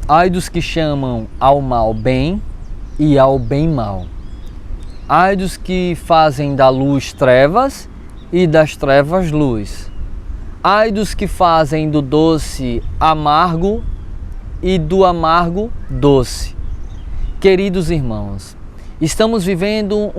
Ai dos que chamam ao mal bem e ao bem mal. Ai dos que fazem da luz trevas e das trevas luz. Ai dos que fazem do doce amargo e do amargo doce. Queridos irmãos, estamos vivendo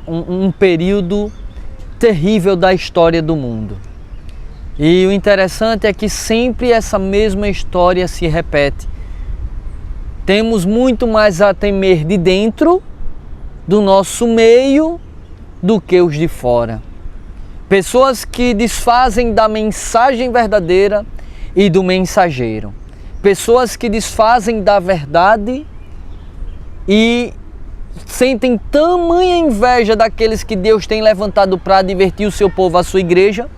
um período terrível da história do mundo. E o interessante é que sempre essa mesma história se repete. Temos muito mais a temer de dentro do nosso meio do que os de fora. Pessoas que desfazem da mensagem verdadeira e do mensageiro. Pessoas que desfazem da verdade e sentem tamanha inveja daqueles que Deus tem levantado para advertir o seu povo, a sua igreja,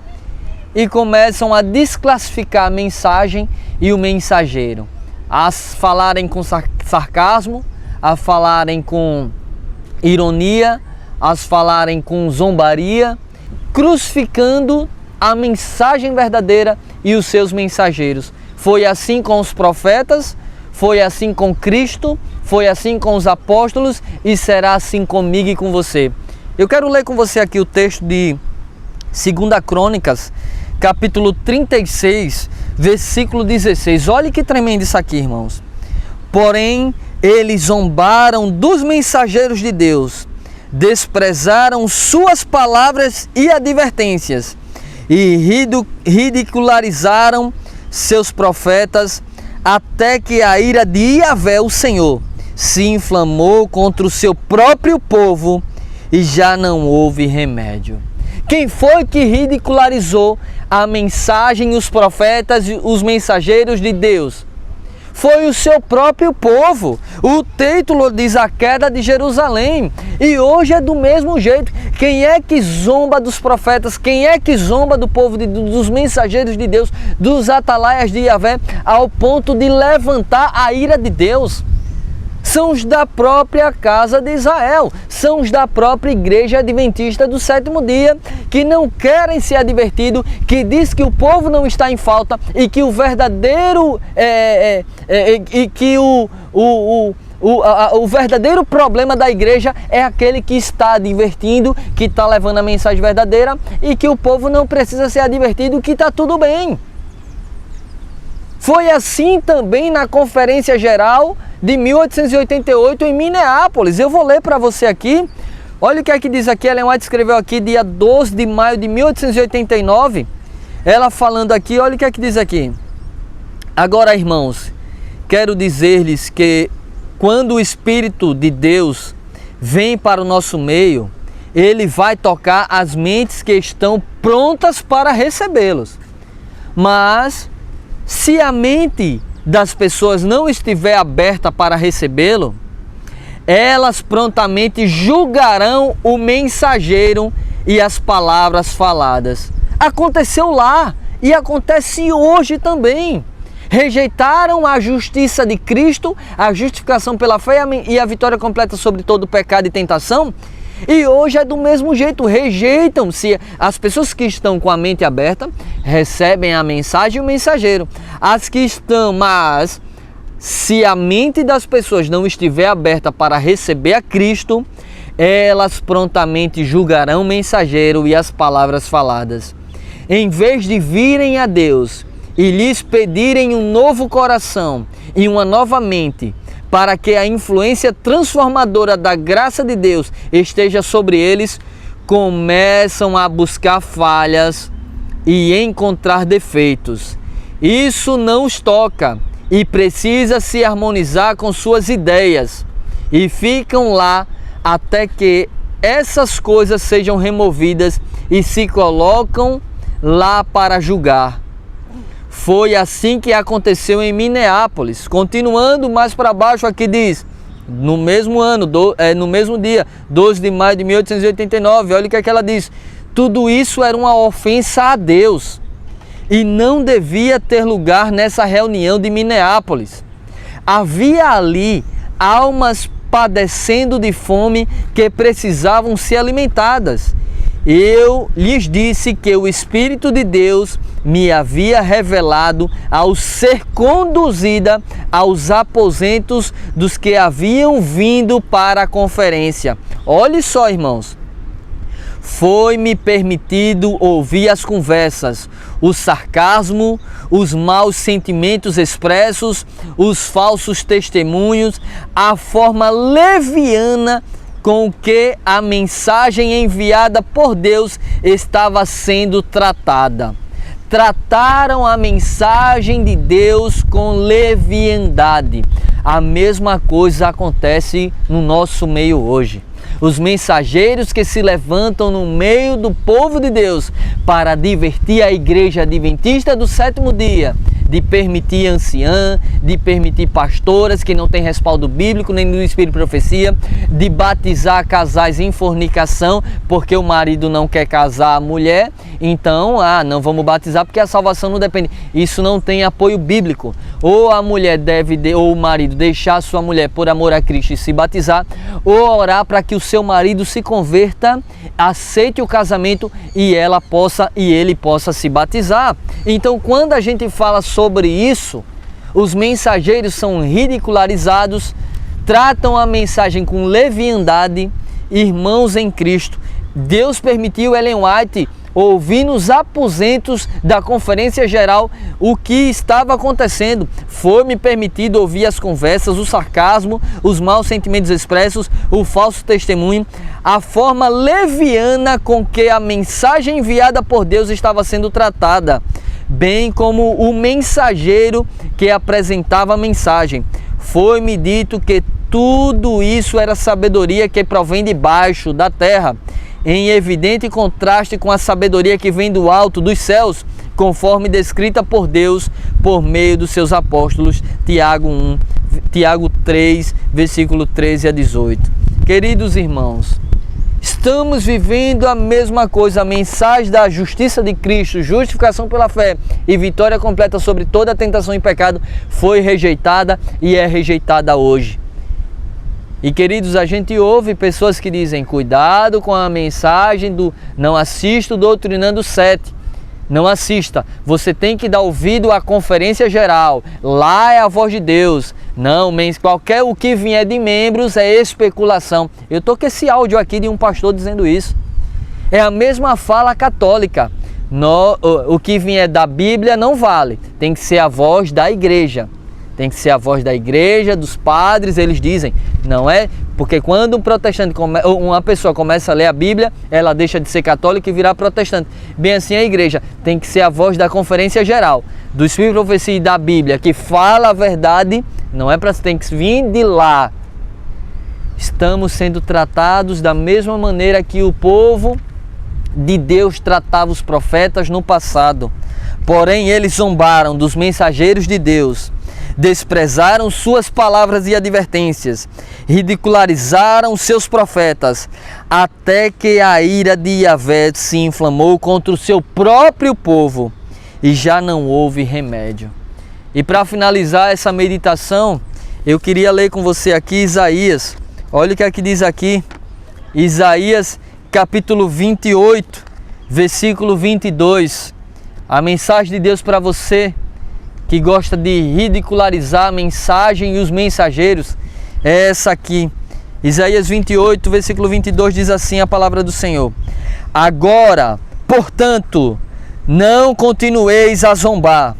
e começam a desclassificar a mensagem e o mensageiro, a falarem com sarcasmo, a falarem com ironia, a falarem com zombaria, crucificando a mensagem verdadeira e os seus mensageiros. Foi assim com os profetas, foi assim com Cristo, foi assim com os apóstolos e será assim comigo e com você. Eu quero ler com você aqui o texto de 2 Crônicas, capítulo 36, versículo 16. Olha que tremendo isso aqui, irmãos. Porém, eles zombaram dos mensageiros de Deus, desprezaram suas palavras e advertências e ridicularizaram seus profetas, até que a ira de Yahvé, o Senhor, se inflamou contra o seu próprio povo e já não houve remédio. Quem foi que ridicularizou a mensagem, os profetas e os mensageiros de Deus? Foi o seu próprio povo. O título diz a queda de Jerusalém. E hoje é do mesmo jeito. Quem é que zomba dos profetas? Quem é que zomba do povo, dos mensageiros de Deus, dos atalaias de Yahvé, ao ponto de levantar a ira de Deus? São os da própria casa de Israel, são os da própria igreja adventista do sétimo dia, que não querem ser advertidos, que diz que o povo não está em falta e que o verdadeiro o verdadeiro problema da igreja é aquele que está advertindo, que está levando a mensagem verdadeira, e que o povo não precisa ser advertido, que está tudo bem. Foi assim também na Conferência Geral de 1888 em Minneapolis. Eu vou ler para você aqui. Olha o que é que diz aqui. Ellen White escreveu aqui dia 12 de maio de 1889. Ela falando aqui, olha o que é que diz aqui. Agora, irmãos, quero dizer-lhes que quando o Espírito de Deus vem para o nosso meio, ele vai tocar as mentes que estão prontas para recebê-los. Mas se a mente das pessoas não estiver aberta para recebê-lo, elas prontamente julgarão o mensageiro e as palavras faladas. Aconteceu lá e acontece hoje também. Rejeitaram a justiça de Cristo, a justificação pela fé e a vitória completa sobre todo pecado e tentação. E hoje é do mesmo jeito, rejeitam-se. As pessoas que estão com a mente aberta recebem a mensagem e o mensageiro. As que estão, mas se a mente das pessoas não estiver aberta para receber a Cristo, elas prontamente julgarão o mensageiro e as palavras faladas. Em vez de virem a Deus e lhes pedirem um novo coração e uma nova mente, para que a influência transformadora da graça de Deus esteja sobre eles, começam a buscar falhas e encontrar defeitos. Isso não os toca e precisa se harmonizar com suas ideias, e ficam lá até que essas coisas sejam removidas e se colocam lá para julgar. Foi assim que aconteceu em Minneapolis. Continuando mais para baixo aqui diz, no mesmo ano, no mesmo dia, 12 de maio de 1889, olha o que é que ela diz. Tudo isso era uma ofensa a Deus e não devia ter lugar nessa reunião de Minneapolis. Havia ali almas padecendo de fome que precisavam ser alimentadas. Eu lhes disse que o Espírito de Deus me havia revelado ao ser conduzida aos aposentos dos que haviam vindo para a conferência. Olhe só, irmãos. Foi-me permitido ouvir as conversas, o sarcasmo, os maus sentimentos expressos, os falsos testemunhos, a forma leviana com que a mensagem enviada por Deus estava sendo tratada. Trataram a mensagem de Deus com leviandade. A mesma coisa acontece no nosso meio hoje. Os mensageiros que se levantam no meio do povo de Deus para divertir a igreja adventista do sétimo dia, de permitir anciã, de permitir pastoras que não têm respaldo bíblico nem do Espírito de profecia, de batizar casais em fornicação porque o marido não quer casar a mulher, então, não vamos batizar porque a salvação não depende. Isso não tem apoio bíblico. Ou a mulher ou o marido deixar sua mulher por amor a Cristo e se batizar, ou orar para que o seu marido se converta, aceite o casamento e ele possa se batizar. Então, quando a gente fala sobre isso, os mensageiros são ridicularizados, tratam a mensagem com leviandade. Irmãos em Cristo, Deus permitiu Ellen White ouvir nos aposentos da conferência geral o que estava acontecendo. Foi-me permitido ouvir as conversas, o sarcasmo, os maus sentimentos expressos, o falso testemunho, a forma leviana com que a mensagem enviada por Deus estava sendo tratada, bem como o mensageiro que apresentava a mensagem. Foi-me dito que tudo isso era sabedoria que provém de baixo da terra, em evidente contraste com a sabedoria que vem do alto dos céus, conforme descrita por Deus por meio dos seus apóstolos. Tiago 3, versículo 13 a 18. Queridos irmãos, estamos vivendo a mesma coisa. A mensagem da justiça de Cristo, justificação pela fé e vitória completa sobre toda a tentação e pecado foi rejeitada e é rejeitada hoje. E queridos, a gente ouve pessoas que dizem: cuidado com a mensagem do não assista o Doutrinando 7. Não assista, você tem que dar ouvido à conferência geral, lá é a voz de Deus. Não, qualquer o que vier de membros é especulação. Eu estou com esse áudio aqui de um pastor dizendo isso. É a mesma fala católica. O que vier da Bíblia não vale, tem que ser a voz da igreja. Tem que ser a voz da igreja, dos padres, eles dizem. Não é? Porque quando um protestante, uma pessoa começa a ler a Bíblia, ela deixa de ser católica e virar protestante. Bem assim a igreja tem que ser a voz da conferência geral, do Espírito de profecia e da Bíblia, que fala a verdade, não é para tem que vir de lá. Estamos sendo tratados da mesma maneira que o povo de Deus tratava os profetas no passado. Porém, eles zombaram dos mensageiros de Deus, desprezaram suas palavras e advertências, ridicularizaram seus profetas, até que a ira de Yahvé se inflamou contra o seu próprio povo e já não houve remédio. E para finalizar essa meditação, eu queria ler com você aqui Isaías. Olha o que aqui diz aqui, Isaías capítulo 28, versículo 22. A mensagem de Deus para você que gosta de ridicularizar a mensagem e os mensageiros é essa aqui. Isaías 28, versículo 22 diz assim a palavra do Senhor: agora, portanto, não continueis a zombar,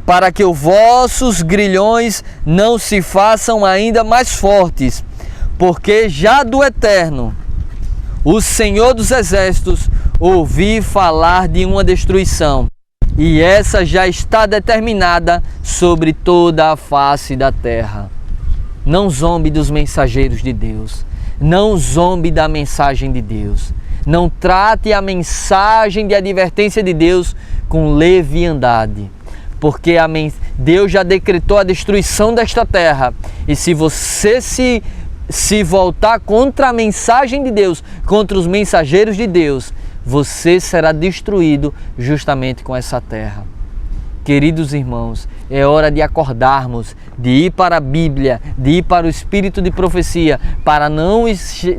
para que os vossos grilhões não se façam ainda mais fortes, porque já do Eterno, o Senhor dos Exércitos, ouvi falar de uma destruição, e essa já está determinada sobre toda a face da terra. Não zombe dos mensageiros de Deus. Não zombe da mensagem de Deus. Não trate a mensagem de advertência de Deus com leviandade. Porque Deus já decretou a destruição desta terra. E se você se voltar contra a mensagem de Deus, contra os mensageiros de Deus, você será destruído justamente com essa terra. Queridos irmãos, é hora de acordarmos, de ir para a Bíblia, de ir para o Espírito de profecia, para não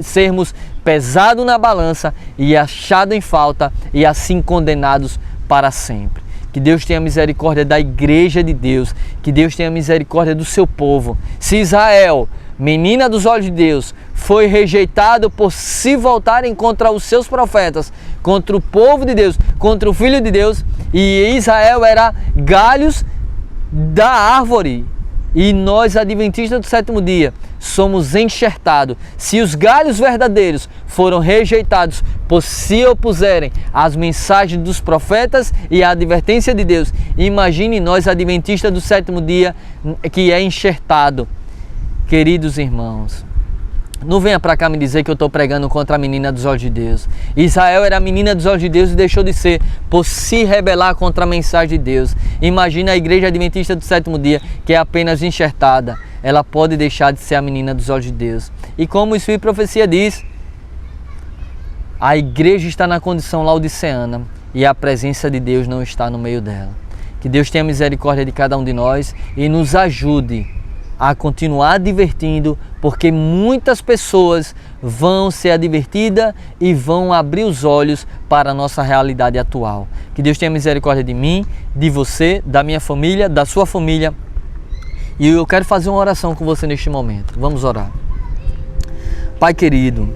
sermos pesados na balança e achados em falta e assim condenados para sempre. Que Deus tenha misericórdia da igreja de Deus, que Deus tenha misericórdia do seu povo. Se Israel, menina dos olhos de Deus, foi rejeitado por se voltarem contra os seus profetas, contra o povo de Deus, contra o Filho de Deus, e Israel era galhos da árvore, e nós, adventistas do sétimo dia, somos enxertados. Se os galhos verdadeiros foram rejeitados por se opuserem às mensagens dos profetas e à advertência de Deus, imagine nós, adventistas do sétimo dia, que é enxertado. Queridos irmãos, não venha para cá me dizer que eu estou pregando contra a menina dos olhos de Deus. Israel era a menina dos olhos de Deus e deixou de ser por se rebelar contra a mensagem de Deus. Imagina a igreja adventista do sétimo dia, que é apenas enxertada. Ela pode deixar de ser a menina dos olhos de Deus. E como o Espírito de Profecia diz, a igreja está na condição laodiceana e a presença de Deus não está no meio dela. Que Deus tenha misericórdia de cada um de nós e nos ajude a continuar advertindo, porque muitas pessoas vão ser advertidas e vão abrir os olhos para a nossa realidade atual. Que Deus tenha misericórdia de mim, de você, da minha família, da sua família. E eu quero fazer uma oração com você neste momento. Vamos orar. Pai querido,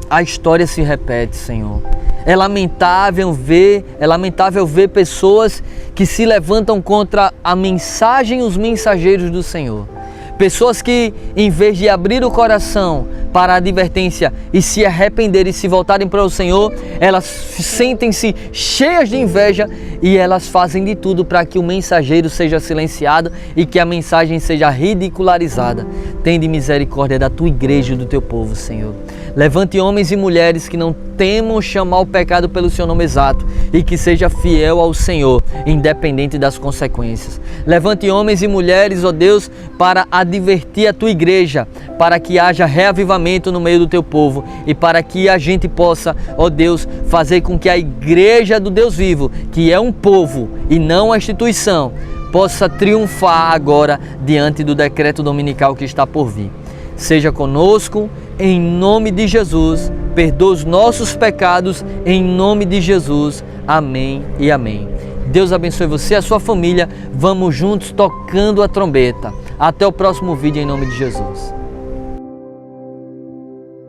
a história se repete, Senhor. É lamentável ver pessoas que se levantam contra a mensagem e os mensageiros do Senhor. Pessoas que, em vez de abrir o coração para a advertência e se arrependerem e se voltarem para o Senhor, elas sentem-se cheias de inveja e elas fazem de tudo para que o mensageiro seja silenciado e que a mensagem seja ridicularizada. Tende misericórdia da tua igreja e do teu povo, Senhor. Levante homens e mulheres que não temam chamar o pecado pelo seu nome exato e que seja fiel ao Senhor, independente das consequências. Levante homens e mulheres, ó Deus, para advertir a tua igreja, para que haja reavivamento no meio do teu povo e para que a gente possa, ó Deus, fazer com que a igreja do Deus vivo, que é um povo e não uma instituição, possa triunfar agora diante do decreto dominical que está por vir. Seja conosco, em nome de Jesus, perdoa os nossos pecados, em nome de Jesus, amém e amém. Deus abençoe você e a sua família, vamos juntos tocando a trombeta. Até o próximo vídeo, em nome de Jesus.